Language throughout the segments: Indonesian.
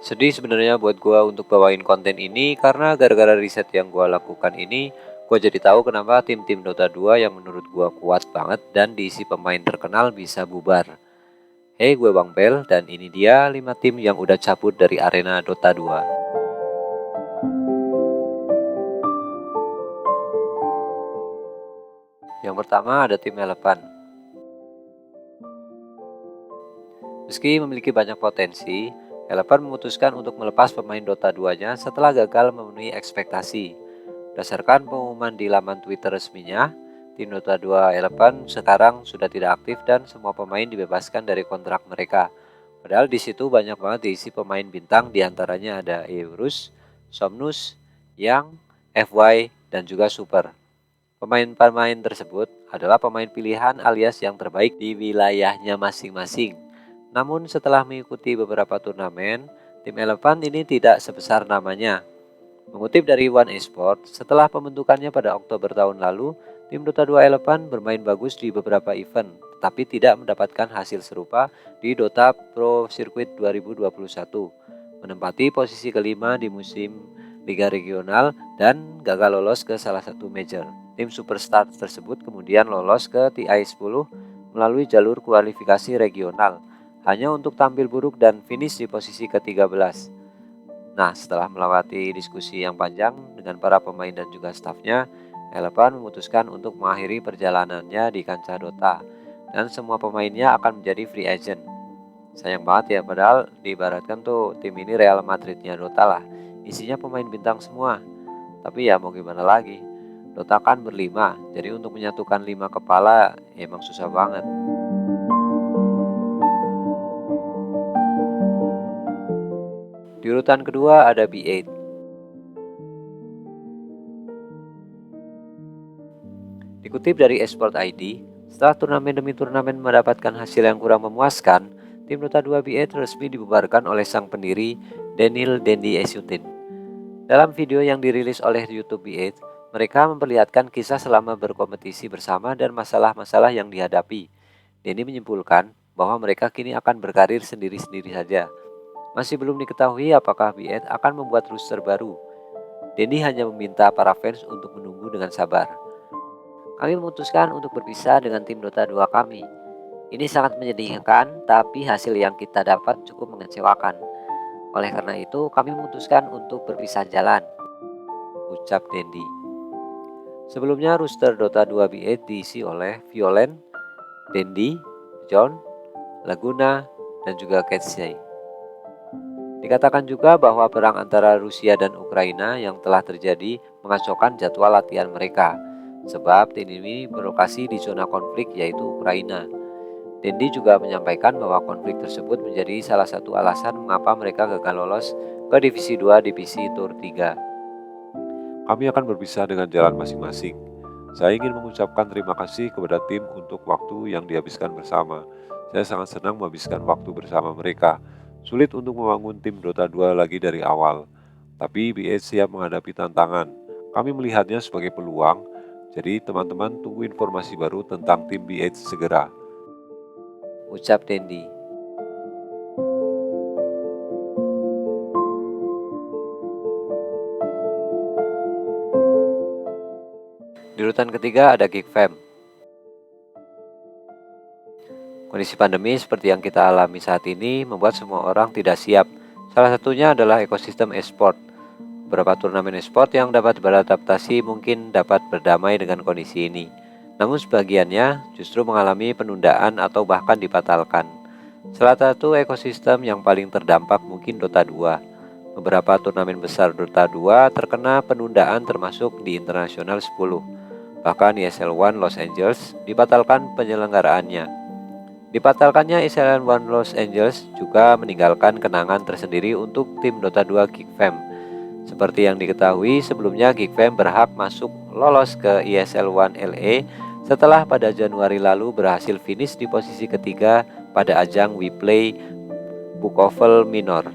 Sedih sebenarnya buat gua untuk bawain konten ini karena gara-gara riset yang gua lakukan ini, gua jadi tahu kenapa tim-tim Dota 2 yang menurut gua kuat banget dan diisi pemain terkenal bisa bubar. Hey, gue Bang Bel dan ini dia 5 tim yang udah cabut dari arena Dota 2. Yang pertama ada tim Elephant. Meski memiliki banyak potensi, Elephant memutuskan untuk melepas pemain Dota 2-nya setelah gagal memenuhi ekspektasi. Berdasarkan pengumuman di laman Twitter resminya, tim Dota 2 Elephant sekarang sudah tidak aktif dan semua pemain dibebaskan dari kontrak mereka. Padahal di situ banyak banget diisi pemain bintang, diantaranya ada Eurus, Somnus, Yang, FY, dan juga Super. Pemain-pemain tersebut adalah pemain pilihan alias yang terbaik di wilayahnya masing-masing. Namun setelah mengikuti beberapa turnamen, tim Elephant ini tidak sebesar namanya. Mengutip dari One Esport, setelah pembentukannya pada Oktober tahun lalu, tim Dota 2 Elephant bermain bagus di beberapa event, tetapi tidak mendapatkan hasil serupa di Dota Pro Circuit 2021, menempati posisi kelima di musim Liga Regional dan gagal lolos ke salah satu major. Tim Superstar tersebut kemudian lolos ke TI10 melalui jalur kualifikasi regional, hanya untuk tampil buruk dan finish di posisi ke-13. Nah, setelah melewati diskusi yang panjang dengan para pemain dan juga stafnya, Elephant memutuskan untuk mengakhiri perjalanannya di kancah Dota dan semua pemainnya akan menjadi free agent. Sayang banget ya, padahal diibaratkan tuh tim ini Real Madridnya Dota lah. Isinya pemain bintang semua. Tapi ya mau gimana lagi, Dota kan berlima, jadi untuk menyatukan 5 kepala emang susah banget. Di urutan kedua ada B8. Dikutip dari Esport ID, setelah turnamen demi turnamen mendapatkan hasil yang kurang memuaskan, tim Dota 2 B8 resmi dibubarkan oleh sang pendiri Daniel Dendi Esutin. Dalam video yang dirilis oleh YouTube B8, mereka memperlihatkan kisah selama berkompetisi bersama dan masalah-masalah yang dihadapi. Dendi menyimpulkan bahwa mereka kini akan berkarir sendiri-sendiri saja. Masih belum diketahui apakah B8 akan membuat roster baru. Dendi hanya meminta para fans untuk menunggu dengan sabar. Kami memutuskan untuk berpisah dengan tim Dota 2 kami. Ini sangat menyedihkan, tapi hasil yang kita dapat cukup mengecewakan. Oleh karena itu, kami memutuskan untuk berpisah jalan, ucap Dendi. Sebelumnya, roster Dota 2 B8 diisi oleh Violent, Dendi, John, Laguna, dan juga Ketsey. Dikatakan juga bahwa perang antara Rusia dan Ukraina yang telah terjadi mengacaukan jadwal latihan mereka, sebab tim ini berlokasi di zona konflik yaitu Ukraina. Dendi juga menyampaikan bahwa konflik tersebut menjadi salah satu alasan mengapa mereka gagal lolos ke Divisi 2 Divisi Tour 3. Kami akan berpisah dengan jalan masing-masing. Saya ingin mengucapkan terima kasih kepada tim untuk waktu yang dihabiskan bersama. Saya sangat senang menghabiskan waktu bersama mereka. Sulit untuk membangun tim Dota 2 lagi dari awal. Tapi B8 siap menghadapi tantangan. Kami melihatnya sebagai peluang. Jadi teman-teman tunggu informasi baru tentang tim B8 segera, ucap Dendi. Di urutan ketiga ada GigFam. Kondisi pandemi seperti yang kita alami saat ini membuat semua orang tidak siap. Salah satunya adalah ekosistem e-sport. Beberapa turnamen e-sport yang dapat beradaptasi mungkin dapat berdamai dengan kondisi ini. Namun sebagiannya justru mengalami penundaan atau bahkan dibatalkan. Salah satu ekosistem yang paling terdampak mungkin Dota 2. Beberapa turnamen besar Dota 2 terkena penundaan termasuk di Internasional 10. Bahkan ESL One Los Angeles dibatalkan penyelenggaraannya. Dibatalkannya ESL One Los Angeles juga meninggalkan kenangan tersendiri untuk tim Dota 2 GigFam. Seperti yang diketahui sebelumnya, GigFam berhak masuk lolos ke ESL One LA setelah pada Januari lalu berhasil finish di posisi ketiga pada ajang WePlay Bukovel Minor.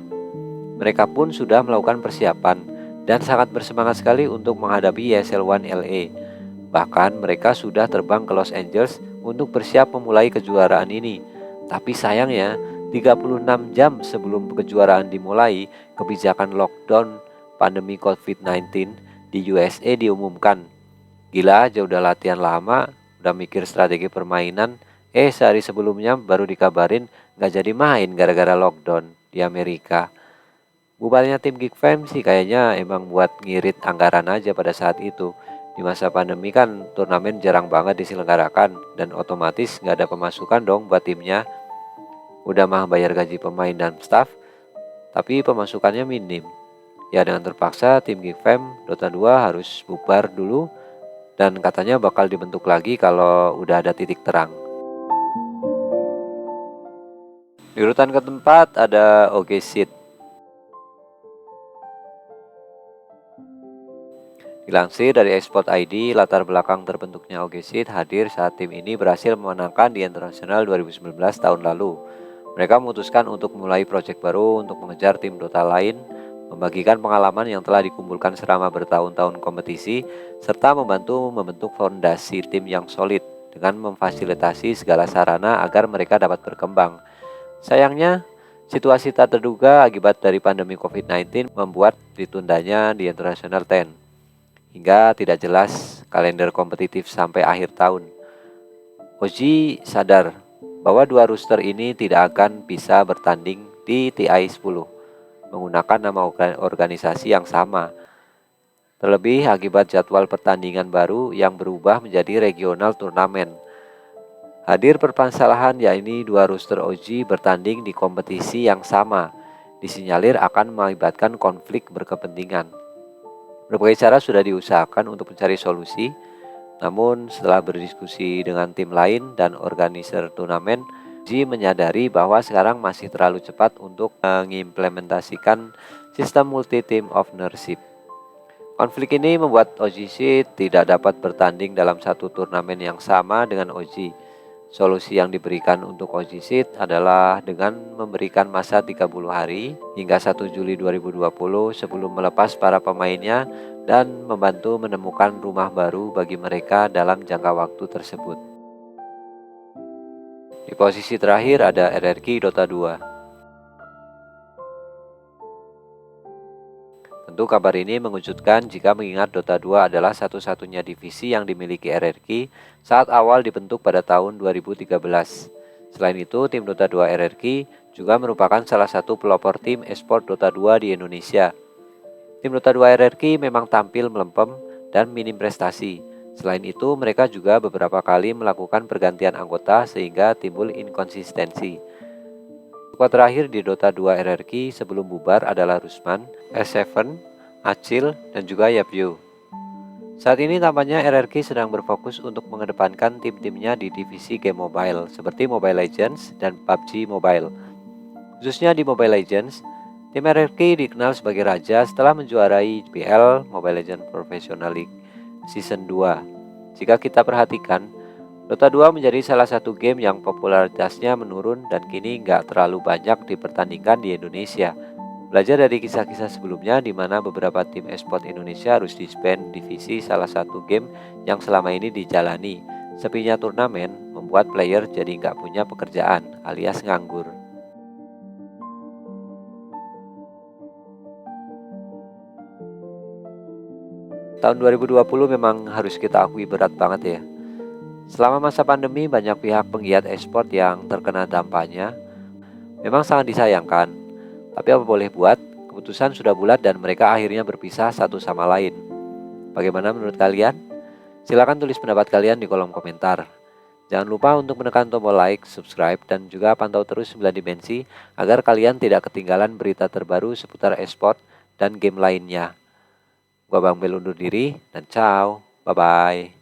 Mereka pun sudah melakukan persiapan dan sangat bersemangat sekali untuk menghadapi ESL One LA. Bahkan mereka sudah terbang ke Los Angeles untuk bersiap memulai kejuaraan ini. Tapi sayangnya, 36 jam sebelum kejuaraan dimulai, kebijakan lockdown pandemi COVID-19 di USA diumumkan. Gila aja udah latihan lama, udah mikir strategi permainan, sehari sebelumnya baru dikabarin gak jadi main gara-gara lockdown di Amerika. Bubarnya tim Geek Fam sih kayaknya emang buat ngirit anggaran aja pada saat itu. Di masa pandemi kan turnamen jarang banget diselenggarakan dan otomatis gak ada pemasukan dong buat timnya. Udah mah bayar gaji pemain dan staff, tapi pemasukannya minim. Ya dengan terpaksa tim Geek Fam Dota 2 harus bubar dulu dan katanya bakal dibentuk lagi kalau udah ada titik terang. Di urutan keempat ada OG Seed. Dilansir dari Esport ID, latar belakang terbentuknya OG Seed hadir saat tim ini berhasil memenangkan di Internasional 2019 tahun lalu. Mereka memutuskan untuk mulai proyek baru untuk mengejar tim Dota lain, membagikan pengalaman yang telah dikumpulkan selama bertahun-tahun kompetisi, serta membantu membentuk fondasi tim yang solid dengan memfasilitasi segala sarana agar mereka dapat berkembang. Sayangnya, situasi tak terduga akibat dari pandemi COVID-19 membuat ditundanya di International 10, hingga tidak jelas kalender kompetitif sampai akhir tahun. Oji sadar bahwa dua roster ini tidak akan bisa bertanding di TI 10 menggunakan nama organisasi yang sama. Terlebih akibat jadwal pertandingan baru yang berubah menjadi regional turnamen. Hadir permasalahan yakni dua roster OG bertanding di kompetisi yang sama, disinyalir akan mengakibatkan konflik berkepentingan. Berbagai cara sudah diusahakan untuk mencari solusi, namun setelah berdiskusi dengan tim lain dan organizer turnamen, G menyadari bahwa sekarang masih terlalu cepat untuk mengimplementasikan sistem multi-team ownership. Konflik ini membuat OGC tidak dapat bertanding dalam satu turnamen yang sama dengan OG. Solusi yang diberikan untuk OGC adalah dengan memberikan masa 30 hari hingga 1 Juli 2020 sebelum melepas para pemainnya dan membantu menemukan rumah baru bagi mereka dalam jangka waktu tersebut. Di posisi terakhir ada RRQ Dota 2. Tentu kabar ini mengejutkan jika mengingat Dota 2 adalah satu-satunya divisi yang dimiliki RRQ saat awal dibentuk pada tahun 2013. Selain itu, tim Dota 2 RRQ juga merupakan salah satu pelopor tim esport Dota 2 di Indonesia. Tim Dota 2 RRQ memang tampil melempem dan minim prestasi. Selain itu, mereka juga beberapa kali melakukan pergantian anggota sehingga timbul inkonsistensi. Skuad terakhir di Dota 2 RRQ sebelum bubar adalah Rusman, S7, Acil, dan juga Yapyu. Saat ini tampaknya RRQ sedang berfokus untuk mengedepankan tim-timnya di divisi game mobile seperti Mobile Legends dan PUBG Mobile. Khususnya di Mobile Legends, tim RRQ dikenal sebagai raja setelah menjuarai PL Mobile Legends Professional League Season 2. Jika kita perhatikan, Dota 2 menjadi salah satu game yang popularitasnya menurun dan kini nggak terlalu banyak dipertandingkan di Indonesia. Belajar dari kisah-kisah sebelumnya di mana beberapa tim esport Indonesia harus disband divisi salah satu game yang selama ini dijalani. Sepinya turnamen membuat player jadi nggak punya pekerjaan alias nganggur. Tahun 2020 memang harus kita akui berat banget ya. Selama masa pandemi banyak pihak penggiat esport yang terkena dampaknya. Memang sangat disayangkan. Tapi apa boleh buat, keputusan sudah bulat dan mereka akhirnya berpisah satu sama lain. Bagaimana menurut kalian? Silakan tulis pendapat kalian di kolom komentar. Jangan lupa untuk menekan tombol like, subscribe, dan juga pantau terus 9 Dimensi agar kalian tidak ketinggalan berita terbaru seputar esport dan game lainnya. Gua Bang Bel undur diri dan ciao, bye-bye.